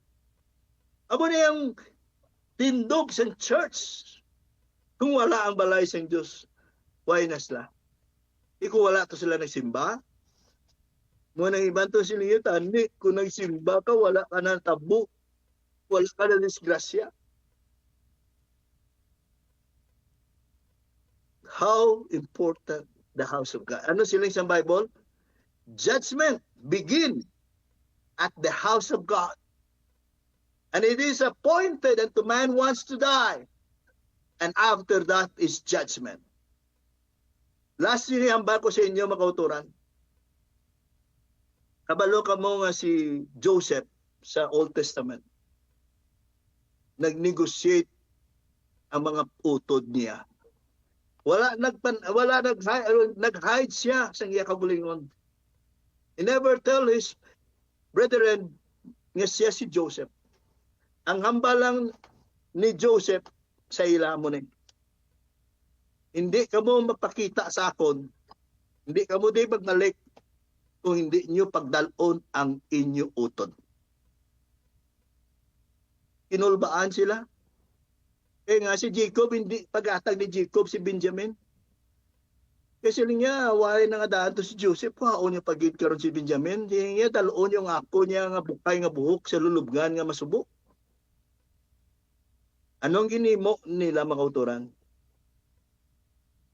Amo na yung tindog sa church. Kung wala ang balay sa Diyos, why na sila? Kung wala to sila nagsimba, mo nang ibang to sila yung tani, kung nagsimba ka, wala ka na tabu, wala ka na disgrasya. How important the house of God. Ano silang sa Bible? Judgment begin at the house of God. And it is appointed unto man wants to die. And after that is judgment. Last sinihamba ko sa inyo, mga kauturan. Kabalo ka mo nga si Joseph sa Old Testament. Nag-negotiate ang mga utod niya. Wala nag-hide siya sa iya kagulingon. He never tell his brethren nga siya si Joseph. Ang hamba lang ni Joseph sa ila mo ni. Hindi ka mo mapakita sa akon. Hindi ka mo di magnalik kung hindi nyo pagdalon ang inyo utod. Kinulbaan sila. Nga si Jacob, hindi pag-atag ni Jacob si Benjamin. Kasi niya, wala na nga daan to si Joseph, haon niya pagid karon si Benjamin. Niya, dalon yung ako niya nga bukay nga buhok sa lulubgan nga masubo. Anong ginimo nila, mga kauturan?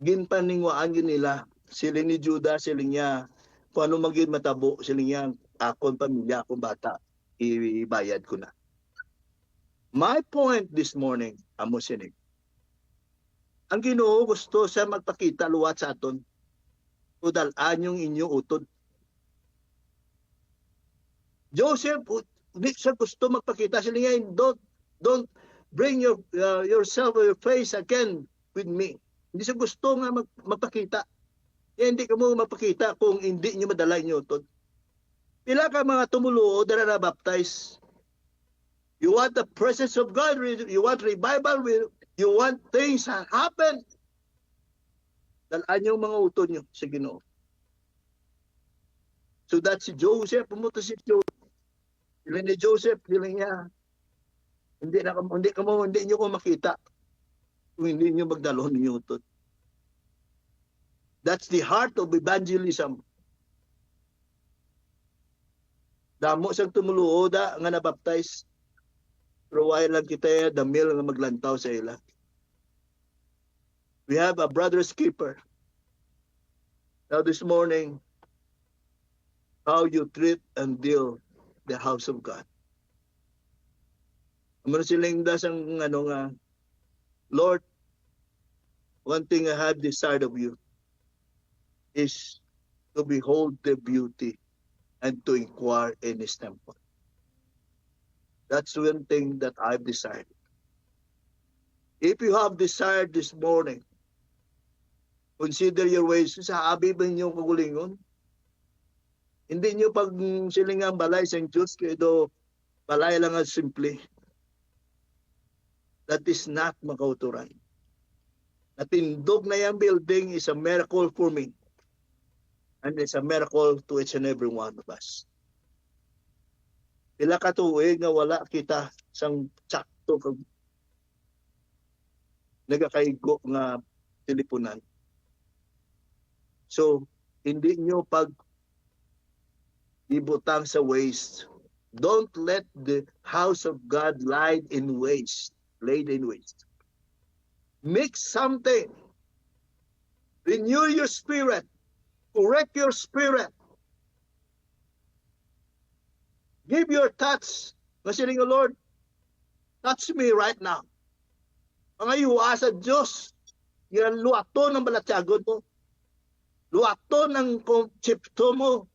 Ginpaningwaan nila, sila ni Judah, sila niya, kung ano maging matabo, sila niya, akong pamilya, akong bata, ibayad ko na. My point this morning, amo sinig. Ang Ginoo gusto sa magpakita luwat sa aton. Udalaan yung inyong utod. Joseph, di siya gusto magpakita. Sila nga, don't bring yourself or your face again with me. Hindi siya gusto nga magpakita. Hindi ka mo magpakita kung hindi nyo madala yung utod. Pila ka mga tumuluo, dara na baptize. You want the presence of God, you want revival, you want things to happen. Dalaan yung mga utod nyo sa Ginoo. So that si Joseph, pumunta si Joseph. Sila ni Joseph, sila niya, hindi nyo ko makita kung hindi nyo magdalon ng utod. That's the heart of evangelism. Damo sang tumuluo da nga nabaptize. Pero why lang kita damil nga maglantaw sa ila. We have a brother's keeper. Now this morning, how you treat and deal the house of God. Amano silang dasang nga, Lord, one thing I have desired of you is to behold the beauty and to inquire in his temple. That's one thing that I've desired. If you have desired this morning, consider your ways. Sa abi ba niyo kagulingon? Hindi niyo pag silingang balay sa Diyos, kaya balay lang ang simple. That is not makauturan. Natindog na yung building is a miracle for me. And it's a miracle to each and every one of us. Pila ka tuig nga wala kita sang sakto kag nagakaigo nga teleponan. So, hindi nyo pag ibutang sa waste. Don't let the house of God lie in waste. Laid in waste. Make something. Renew your spirit. Correct your spirit. Give your touch. Masiling o Lord, touch me right now. Mga iwa sa Diyos, yan luato ng balatyagon mo. Luato ng konsepto mo.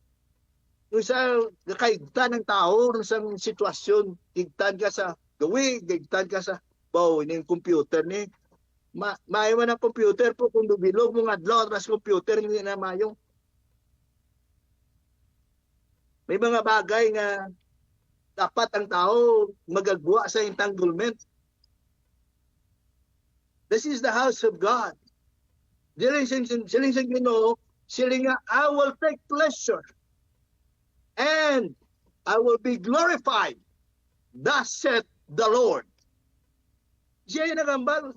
Yung sa kaigtan ng tao, sa sitwasyon, higtan ka sa gawi, gigtan ka sa baw, ini yung computer ni. Maayo man ang computer po kung dubilog mo nga adlaw at computer, hindi na mayo. May mga bagay nga dapat ang tao magagwa sa entanglement. This is the house of God. Siling sa Ginoo, siling nga, I will take pleasure and I will be glorified. Thus saith the Lord. Siya yung nagambal.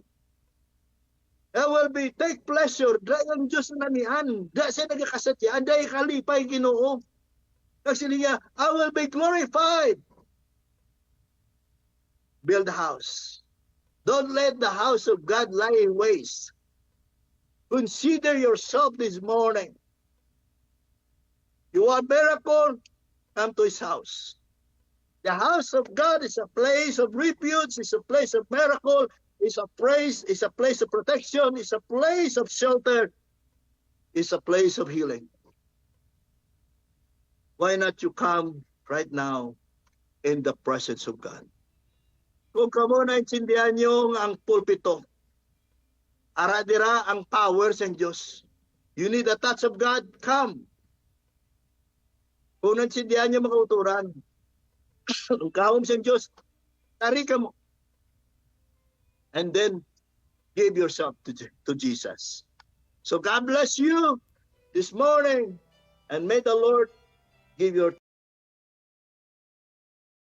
I will be take pleasure. Dahil ang Diyos na nanihan. Dahil siya nagkakasatya. Dahil kalipay Ginoo. Kasi niya, I will be glorified. Build a house. Don't let the house of God lie in waste. Consider yourself this morning. You want miracle? Come to His house. The house of God is a place of refuge, is a place of miracle, is a place of protection, is a place of shelter, is a place of healing. Why not you come right now in the presence of God? Kung kamo naintindihan nyo ang pulpito, aradira ang power sa Diyos. You need a touch of God, come. Kung naintindihan nyo mga uturan, kung kahom sa Diyos, tari ka mo. And then, give yourself to Jesus. So God bless you this morning, and may the Lord give your